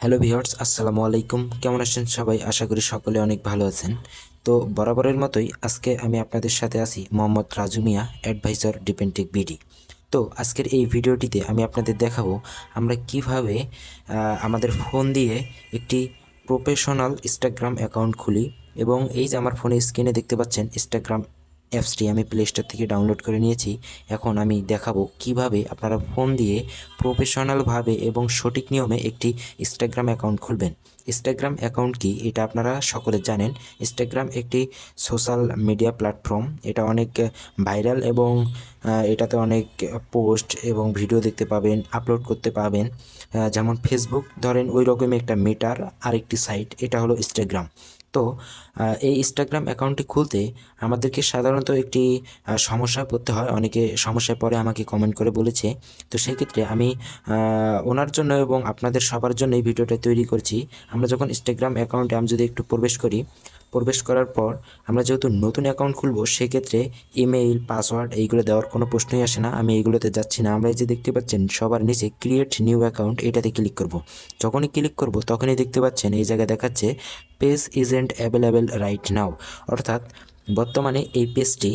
Hello viewers, আসসালামু আলাইকুম। কেমন আছেন সবাই? আশা করি সকলে অনেক ভালো আছেন। তো বরাবরের মতোই আজকে আমি আপনাদের সাথে আছি মোহাম্মদ রাজু মিয়া, অ্যাডভাইজার ডিপেন্টেক বিডি। তো আজকের এই ভিডিওটিতে আমি আপনাদের দেখাবো আমরা কিভাবে আমাদের ফোন দিয়ে একটি প্রফেশনাল ইনস্টাগ্রাম অ্যাকাউন্ট খুলি। এবং এই যে আমার ফোনে স্ক্রিনে দেখতে পাচ্ছেন ইনস্টাগ্রাম অ্যাপসটি আমি প্লে স্টোর থেকে ডাউনলোড করে নিয়েছি। এখন আমি দেখাবো কিভাবে আপনারা ফোন দিয়ে প্রফেশনালভাবে এবং সঠিক নিয়মে একটি ইনস্টাগ্রাম অ্যাকাউন্ট খুলবেন। ইনস্টাগ্রাম অ্যাকাউন্ট কি এটা আপনারা সকলে জানেন। ইনস্টাগ্রাম একটি সোশ্যাল মিডিয়া প্ল্যাটফর্ম। এটা অনেক ভাইরাল এবং এটাতে অনেক পোস্ট এবং ভিডিও দেখতে পাবেন, আপলোড করতে পাবেন। যেমন ফেসবুক ধরেন ওই রকমই একটা মেটার আরেকটি সাইট, এটা হলো ইনস্টাগ্রাম। তো এই ইনস্টাগ্রাম অ্যাকাউন্টটি খুলতে আমাদেরকে সাধারণত একটি সমস্যায় পড়তে হয়। অনেকে সমস্যায় পড়ে আমাকে কমেন্ট করে বলেছে। তো সেক্ষেত্রে আমি ওনার জন্য এবং আপনাদের সবার জন্য এই ভিডিওটা তৈরি করছি। আমরা যখন ইনস্টাগ্রাম অ্যাকাউন্টে আমি যদি একটু প্রবেশ করার পর আমরা যেহেতু নতুন অ্যাকাউন্ট খুলব, সেক্ষেত্রে ইমেইল পাসওয়ার্ড এইগুলো দেওয়ার কোনো প্রশ্নই আসে না। আমি এইগুলোতে যাচ্ছি না। আমরা এই যে দেখতে পাচ্ছেন সবার নিচে ক্রিয়েট নিউ অ্যাকাউন্ট, এটাতে ক্লিক করব। যখনই ক্লিক করব তখনই দেখতে পাচ্ছেন এই জায়গায় দেখাচ্ছে page isn't available right now, অর্থাৎ বর্তমানে এই পেজটি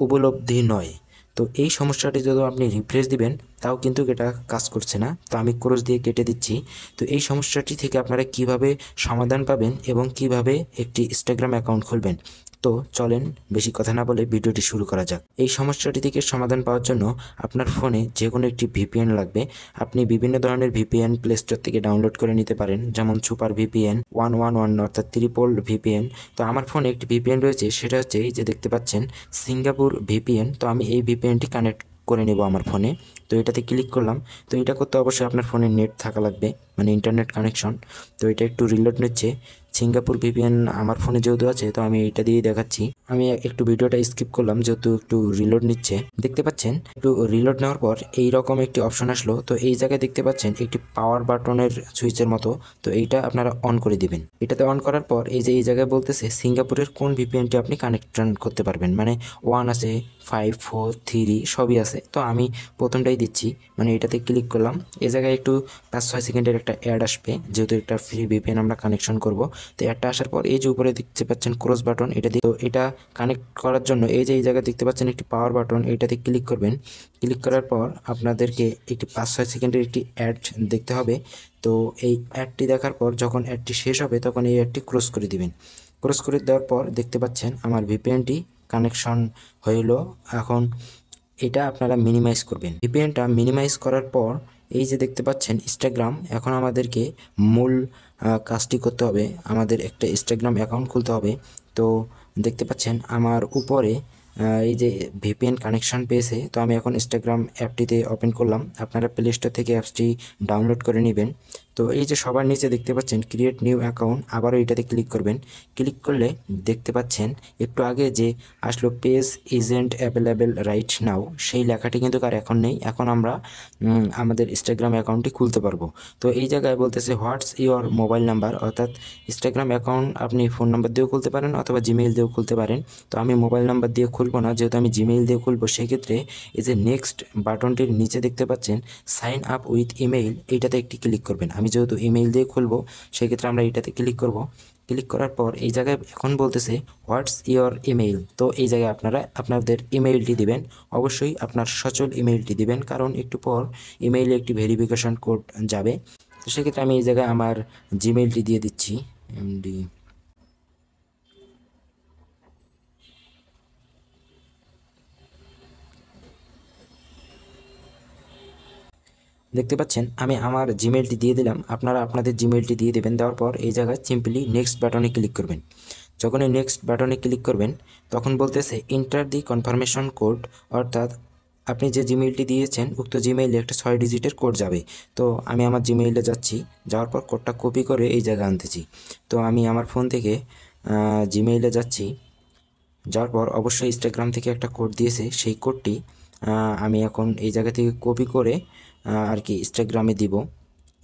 উপলব্ধি নয়। তো এই সমস্যাটি যদি আপনি রিফ্রেশ দিবেন তাও কিন্তু এটা কাজ করছে না। তো আমি ক্রস দিয়ে কেটে দিচ্ছি। তো এই সমস্যাটি থেকে আপনারা কিভাবে সমাধান পাবেন এবং কিভাবে একটি ইনস্টাগ্রাম অ্যাকাউন্ট খুলবেন, তো চলেন বেশি কথা না বলে ভিডিওটি শুরু করা যাক। এই সমস্যাটি থেকে সমাধান পাওয়ার জন্য আপনার ফোনে যে কোনো একটি ভিপিএন লাগবে। আপনি বিভিন্ন ধরনের ভিপিএন প্লে স্টোর থেকে ডাউনলোড করে নিতে পারেন, যেমন সুপার ভিপিএন 111 অর্থাৎ ট্রিপল ভিপিএন। তো আমার ফোনে একটি ভিপিএন রয়েছে, সেটা হচ্ছে এই যে দেখতে পাচ্ছেন সিঙ্গাপুর ভিপিএন। তো আমি এই ভিপিএনটি কানেক্ট করে নেব আমার ফোনে। তো এটাতে ক্লিক করলাম। তো এটা করতে অবশ্যই আপনার ফোনে নেট থাকা লাগবে, মানে ইন্টারনেট কানেকশন। তো এটা একটু রিলোড নিচ্ছে। সিঙ্গাপুর ভিপিএন আমার ফোনে যেহেতু আছে, তো আমি এটা দিয়ে দেখাচ্ছি। আমি একটু ভিডিওটা স্কিপ করলাম যেহেতু একটু রিলোড নিচ্ছে। দেখতে পাচ্ছেন একটু রিলোড নেওয়ার পর এই রকম একটি অপশন আসলো। তো এই জায়গায় দেখতে পাচ্ছেন একটি পাওয়ার বাটনের সুইচের মতো, তো এইটা আপনারা অন করে দিবেন। এটাতে অন করার পর এই যে এই জায়গায় বলতেছে সিঙ্গাপুরের কোন ভিপিএনটি আপনি কানেকশন করতে পারবেন, মানে 1 আছে, 5, 4, 3 সবই আছে। তো আমি প্রথমটাই দিচ্ছি, মানে এটাতে ক্লিক করলাম। এই জায়গায় একটু 5-6 সেকেন্ডের একটা অ্যাড আসবে, যেহেতু একটা ফ্রি ভিপিএন আমরা কানেকশন করব। তো অ্যাডটা আসার পর এই যে উপরে দেখতে পাচ্ছেন ক্রস বাটন, এটা দিয়ে তো এটা কানেক্ট করার জন্য এই যে এই জায়গায় দেখতে পাচ্ছেন একটি পাওয়ার বাটন, এটাতে ক্লিক করবেন। ক্লিক করার পর আপনাদেরকে একটি 5-6 সেকেন্ডের একটি অ্যাড দেখতে হবে। তো এই অ্যাডটি দেখার পর যখন অ্যাডটি শেষ হবে তখন এই অ্যাডটি ক্রস করে দিবেন। ক্রস করে দেওয়ার পর দেখতে পাচ্ছেন আমার ভিপিএনটি কানেকশন হইল। এখন এটা আপনারা মিনিমাইজ করবেন। ভিপিএনটা মিনিমাইজ করার পর এই যে দেখতে পাচ্ছেন ইনস্টাগ্রাম, এখন আমাদেরকে মূল কাজটি করতে হবে, আমাদের একটা ইনস্টাগ্রাম অ্যাকাউন্ট খুলতে হবে। তো দেখতে পাচ্ছেন আমার উপরে এই যে ভিপিএন কানেকশন পেয়েছে। তো আমি এখন ইনস্টাগ্রাম অ্যাপটিতে ওপেন করলাম। আপনারা প্লে স্টোর থেকে অ্যাপসটি ডাউনলোড করে নেবেন। তো এই যে সবার নিচে দেখতে পাচ্ছেন ক্রিয়েট নিউ অ্যাকাউন্ট, আবারও এটাতে ক্লিক করবেন। ক্লিক করলে দেখতে পাচ্ছেন একটু আগে যে আসলো page isn't available right now, সেই লেখাটি কিন্তু আর এখন নেই। এখন আমরা আমাদের ইনস্টাগ্রাম অ্যাকাউন্টটি খুলতে পারবো। তো এই জায়গায় বলতেছে হোয়াটস ইওর মোবাইল নাম্বার, অর্থাৎ ইনস্টাগ্রাম অ্যাকাউন্ট আপনি ফোন নাম্বার দিয়েও খুলতে পারেন অথবা জিমেইল দিয়েও খুলতে পারেন। তো আমি মোবাইল নাম্বার দিয়ে খুলবো না, যেহেতু আমি জিমেইল দিয়ে খুলবো। সেক্ষেত্রে এই যে নেক্সট বাটনটির নিচে দেখতে পাচ্ছেন সাইন আপ উইথ ইমেইল, এইটাতে একটি ক্লিক করবেন। আমি যেহেতু ইমেইল দিয়ে খুলবো সেক্ষেত্রে আমরা এইটাতে ক্লিক করব। ক্লিক করার পর এই জায়গায় এখন বলতেছে হোয়াটস ইওর ইমেইল। তো এই জায়গায় আপনারা আপনাদের ইমেইলটি দিবেন। অবশ্যই আপনার সচল ইমেইলটি দিবেন, কারণ একটু পর ইমেইলে একটি ভেরিফিকেশন কোড যাবে। তো সেক্ষেত্রে আমি এই জায়গায় আমার জিমেইলটি দিয়ে দিচ্ছি, এমডি। দেখতে পাচ্ছেন আমি আমার জিমেইলটি দিয়ে দিলাম। আপনারা আপনাদের জিমেইলটি দিয়ে দেবেন। দেওয়ার পর এই জায়গায় সিম্পলি নেক্সট বাটনে ক্লিক করবেন। যখন এই নেক্সট বাটনে ক্লিক করবেন তখন বলতেছে এন্টার দি কনফার্মেশন কোড, অর্থাৎ আপনি যে জিমেইলটি দিয়েছেন উক্ত জিমেইলে একটা 6 ডিজিটের কোড যাবে। তো আমি আমার জিমেইলে যাচ্ছি, যাওয়ার পর কোডটা কপি করে এই জায়গায় আনতেছি। তো আমি আমার ফোন থেকে জিমেইলে যাচ্ছি। যাওয়ার পর অবশ্যই ইনস্টাগ্রাম থেকে একটা কোড দিয়েছে, সেই কোডটি আমি এখন এই জায়গা থেকে কপি করে আর কি ইনস্টাগ্রামে দিব।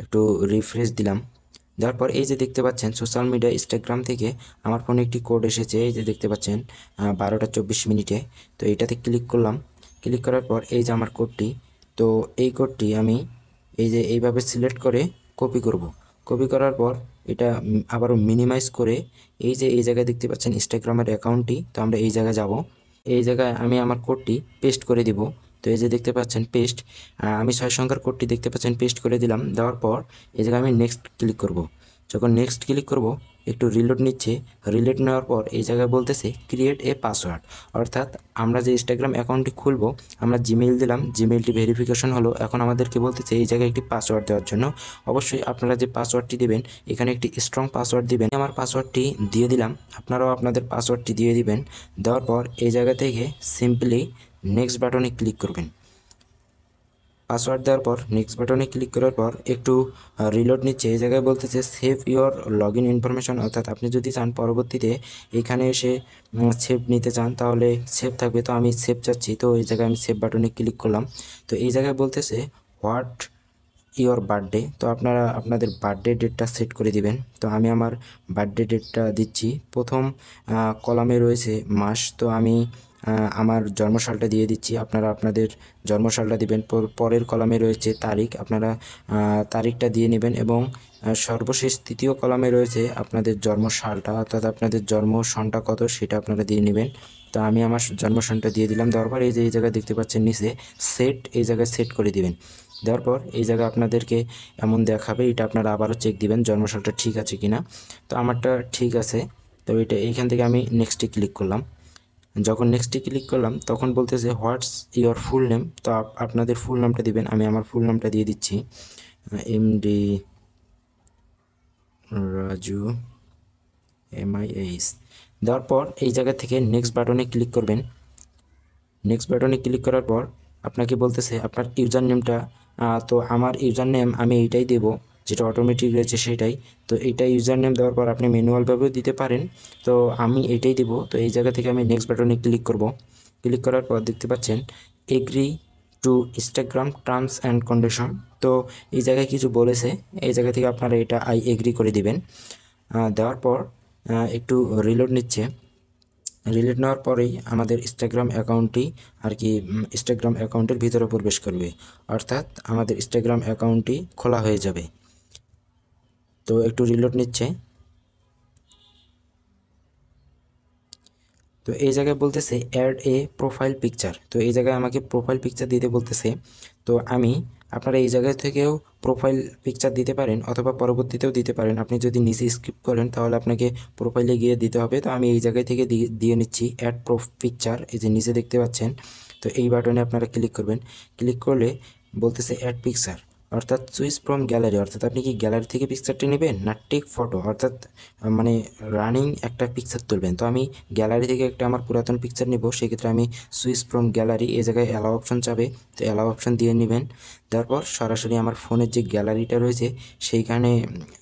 একটু রিফ্রেশ দিলাম। দেওয়ার পর এই যে দেখতে পাচ্ছেন সোশ্যাল মিডিয়া ইনস্টাগ্রাম থেকে আমার ফোনে একটি কোড এসেছে, এই যে দেখতে পাচ্ছেন 12টা 24 মিনিটে। তো এটাতে ক্লিক করলাম। ক্লিক করার পর এই যে আমার কোডটি, তো এই কোডটি আমি এই যে এইভাবে সিলেক্ট করে কপি করব। কপি করার পর এটা আবারও মিনিমাইজ করে এই যে এই জায়গায় দেখতে পাচ্ছেন ইনস্টাগ্রামের অ্যাকাউন্টটি, তো আমরা এই জায়গায় যাব। এই জায়গায় আমি আমার কোডটি পেস্ট করে দিব। তো এই যে দেখতে পাচ্ছেন পেস্ট, আমি 6 সংখ্যার কোডটি দেখতে পাচ্ছেন পেস্ট করে দিলাম। দেওয়ার পর এই জায়গায় আমি নেক্সট ক্লিক করব। যখন নেক্সট ক্লিক করব একটু রিলোড নিচ্ছে। রিলোড নেওয়ার পর এই জায়গায় বলতেছে ক্রিয়েট এ পাসওয়ার্ড, অর্থাৎ আমরা যে ইনস্টাগ্রাম অ্যাকাউন্টটি খুলব আমরা জিমেইল দিলাম, জিমেইলটি ভেরিফিকেশন হলো। এখন আমাদেরকে বলতেছে এই জায়গায় একটি পাসওয়ার্ড দেওয়ার জন্য। অবশ্যই আপনারা যে পাসওয়ার্ডটি দেবেন এখানে একটি স্ট্রং পাসওয়ার্ড দিবেন। আমার পাসওয়ার্ডটি দিয়ে দিলাম, আপনারাও আপনাদের পাসওয়ার্ডটি দিয়ে দিবেন। দেওয়ার পর এই জায়গা থেকে সিম্পলি নেক্সট বাটনে ক্লিক করবেন। পাসওয়ার্ড দেওয়ার পর নেক্সট বাটনে ক্লিক করার পর একটু রিলোড নিচ্ছে। এই জায়গায় বলতেছে save your log in information, অর্থাৎ আপনি যদি চান পরবর্তীতে এখানে এসে সেভ নিতে চান তাহলে সেভ থাকবে। তো আমি সেভ চাচ্ছি, তো এই জায়গায় আমি সেভ বাটনে ক্লিক করলাম। তো এই জায়গায় বলতেছে হোয়াট ইওর বার্থডে, তো আপনারা আপনাদের বার্থডে ডেটটা সেট করে দিবেন। তো আমি আমার বার্থডে ডেটটা দিচ্ছি। প্রথম কলামে রয়েছে মাস, তো আমি আমার জন্মসালটা দিয়ে দিচ্ছি। আপনারা আপনাদের জন্মসালটা দিবেন। পরের কলামে রয়েছে তারিখ, আপনারা তারিখটা দিয়ে নেবেন। এবং সর্বশেষ তৃতীয় কলামে রয়েছে আপনাদের জন্মসালটা, অর্থাৎ আপনাদের জন্ম সনটা কত সেটা আপনারা দিয়ে নেবেন। তো আমি আমার জন্মসনটা দিয়ে দিলাম। দেওয়ার পর এই যে এই জায়গায় দেখতে পাচ্ছেন নিচে সেট, এই জায়গায় সেট করে দিবেন। দেওয়ার পর এই জায়গায় আপনাদেরকে এমন দেখাবে, এটা আপনারা আবারও চেক দিবেন জন্মসালটা ঠিক আছে কিনা। তো আমারটা ঠিক আছে, তো এটা এইখান থেকে আমি নেক্সটে ক্লিক করলাম। যখন নেক্সটে ক্লিক করলাম তখন বলতেছে হোয়াটস ইওর ফুল নেম, তো আপনাদের ফুল নামটা দিবেন। আমি আমার ফুল নামটা দিয়ে দিচ্ছি, এমডি রাজু MIH। দেওয়ার পর এই জায়গা থেকে নেক্সট বাটনে ক্লিক করবেন। নেক্সট বাটনে ক্লিক করার পর আপনাকে বলতেছে আপনার ইউজার নেমটা, তো আমার ইউজার নেম আমি এইটাই দেব যেটা অটোমেটিক রয়েছে সেটাই। তো এইটা ইউজার নেম দেওয়ার পর আপনি ম্যানুয়ালভাবেও দিতে পারেন, তো আমি এইটাই দেব। তো এই জায়গা থেকে আমি নেক্সট বাটনে ক্লিক করব। ক্লিক করার পর দেখতে পাচ্ছেন agree to Instagram terms and condition, তো এই জায়গায় কিছু বলেছে, এই জায়গা থেকে আপনারা এটা আই এগ্রি করে দিবেন। দেওয়ার পর একটু রিলোড নিচ্ছে। রিলেট নেওয়ার পরেই আমাদের ইনস্টাগ্রাম অ্যাকাউন্টটি আর কি ইনস্টাগ্রাম অ্যাকাউন্টের ভিতরে প্রবেশ করবে, অর্থাৎ আমাদের ইনস্টাগ্রাম অ্যাকাউন্টটি খোলা হয়ে যাবে। তো একটু রিলোড নিচ্ছে। তো এই জায়গায় বলতেছে অ্যাড এ প্রোফাইল পিকচার, তো এই জায়গায় আমাকে প্রোফাইল পিকচার দিতে বলতেছে। তো আমি আপনারা এই জায়গা থেকেও প্রোফাইল পিকচার দিতে পারেন অথবা পরবর্তীতেও দিতে পারেন। আপনি যদি নিচে স্কিপ করেন তাহলে আপনাকে প্রোফাইলে গিয়ে দিতে হবে। তো আমি এই জায়গায় থেকে দিয়ে নিচ্ছি অ্যাড পিকচার, এই যে নিচে দেখতে পাচ্ছেন। তো এই বাটনে আপনারা ক্লিক করবেন। ক্লিক করলে বলতেছে অ্যাড পিকচার, অর্থাৎ চুইস ফ্রম গ্যালারি, অর্থাৎ আপনি কি গ্যালারি থেকে পিকচারটি নেবেন না টেক ফটো, অর্থাৎ মানে রানিং একটা পিকচার তুলবেন। তো আমি গ্যালারি থেকে একটা আমার পুরাতন পিকচার নেব, সেক্ষেত্রে আমি সুইচ ফ্রম গ্যালারি এই জায়গায় অ্যালাউ অপশন চাবে, তো অ্যালাউ অপশন দিয়ে নেবেন। তারপর সরাসরি আমার ফোনের যে গ্যালারিটা রয়েছে সেইখানে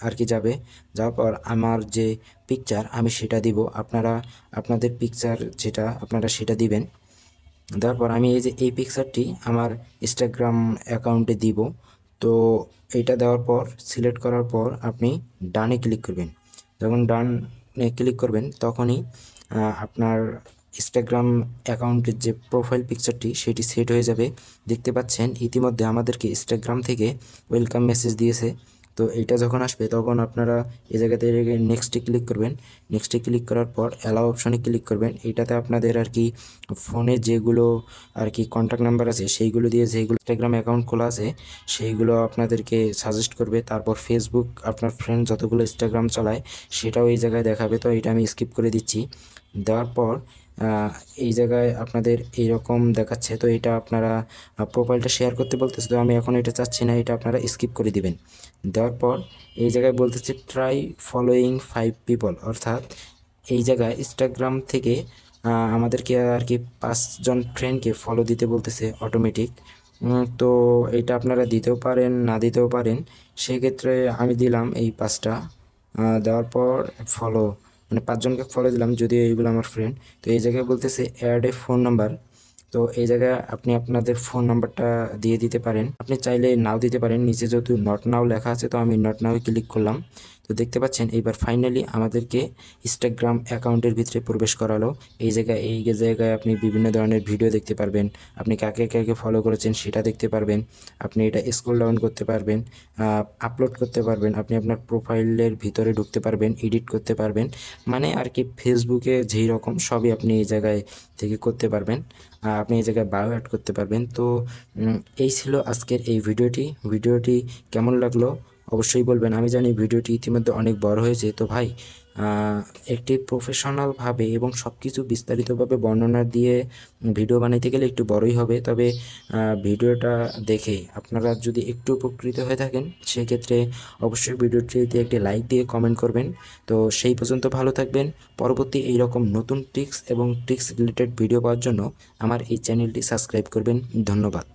আর কি যাবে। যাওয়ার পর আমার যে পিকচার আমি সেটা দিব, আপনারা আপনাদের পিকচার যেটা আপনারা সেটা দিবেন। দেওয়ার পর আমি এই যে এই পিকচারটি আমার ইনস্টাগ্রাম অ্যাকাউন্টে দিব। তো এইটা দেওয়ার পর সিলেক্ট করার পর আপনি ডানে ক্লিক করবেন। যখন ডানে ক্লিক করবেন তখনই আপনার ইনস্টাগ্রাম অ্যাকাউন্টের যে প্রোফাইল পিকচারটি সেটি সেট হয়ে যাবে। দেখতে পাচ্ছেন ইতিমধ্যে আমাদেরকে ইনস্টাগ্রাম থেকে ওয়েলকাম মেসেজ দিয়েছে। তো এইটা যখন আসবে তখন আপনারা এই জায়গা থেকে নেক্সটে ক্লিক করবেন। নেক্সটে ক্লিক করার পর অ্যালাউ অপশনে ক্লিক করবেন। এইটাতে আপনাদের আর কি ফোনে যেগুলো আর কি কন্ট্যাক্ট নাম্বার আছে সেইগুলো দিয়ে যেগুলো ইনস্টাগ্রাম অ্যাকাউন্ট খোলা আছে সেইগুলো আপনাদেরকে সাজেস্ট করবে। তারপর ফেসবুক আপনার ফ্রেন্ড যতগুলো ইনস্টাগ্রাম চালায় সেটাও এই জায়গায় দেখাবে। তো এটা আমি স্কিপ করে দিচ্ছি। দেওয়ার পর এই জায়গায় আপনাদের এইরকম দেখাচ্ছে। তো এটা আপনারা প্রোফাইলটা শেয়ার করতে বলতেছে, তো আমি এখন এটা চাচ্ছি না, এটা আপনারা স্কিপ করে দিবেন। দেওয়ার পর এই জায়গায় বলতেছে ট্রাই ফলোয়িং 5 পিপল, অর্থাৎ এই জায়গায় ইনস্টাগ্রাম থেকে আমাদেরকে আর কি 5 জন ফ্রেন্ডকে ফলো দিতে বলতেছে অটোমেটিক। তো এটা আপনারা দিতেও পারেন না দিতেও পারেন, সেক্ষেত্রে আমি দিলাম এই 5টা। দেওয়ার পর ফলো মানে 5 জনকে ফলো দিলাম, যদিও এইগুলো আমার ফ্রেন্ড। তো এই জায়গায় বলতেছে অ্যাড এ ফোন নাম্বার, তো এই জায়গায় আপনি আপনাদের ফোন নাম্বারটা দিয়ে দিতে পারেন, আপনি চাইলে নাও দিতে পারেন। নিচে যেহেতু নট নাও লেখা আছে তো আমি নট নাও ক্লিক করলাম। তো তো দেখতে পাচ্ছেন এইবার ফাইনালি আমাদেরকে ইনস্টাগ্রাম অ্যাকাউন্টের ভিতরে প্রবেশ করালো। এই জায়গায় আপনি বিভিন্ন ধরনের ভিডিও দেখতে পারবেন, আপনি কাকে কাকে ফলো করেছেন সেটা দেখতে পারবেন, আপনি এটা স্ক্রল ডাউন করতে পারবেন, আপলোড করতে পারবেন, আপনি আপনার প্রোফাইলের ভিতরে ঢুকতে পারবেন, এডিট করতে পারবেন, মানে আর কি ফেসবুকে যেই রকম সবই আপনি এই জায়গায় থেকে করতে পারবেন। আপনি এই জায়গায় বায়ো অ্যাড করতে পারবেন। তো এই ছিল আজকের এই ভিডিওটি কেমন লাগলো অবশ্যই বলবেন। আমি জানি ভিডিওটি ইতিমধ্যে অনেক বড় হয়েছে, তো ভাই একটি প্রফেশনালভাবে এবং সব কিছু বিস্তারিতভাবে বর্ণনা দিয়ে ভিডিও বানাইতে গেলে একটু বড়ই হবে। তবে ভিডিওটা দেখে আপনারা যদি একটু উপকৃত হয়ে থাকেন সেক্ষেত্রে অবশ্যই ভিডিওটিতে একটি লাইক দিয়ে কমেন্ট করবেন। তো সেই পর্যন্ত ভালো থাকবেন। পরবর্তী এইরকম নতুন টিপস এবং ট্রিক্স রিলেটেড ভিডিও পাওয়ার জন্য আমার এই চ্যানেলটি সাবস্ক্রাইব করবেন। ধন্যবাদ।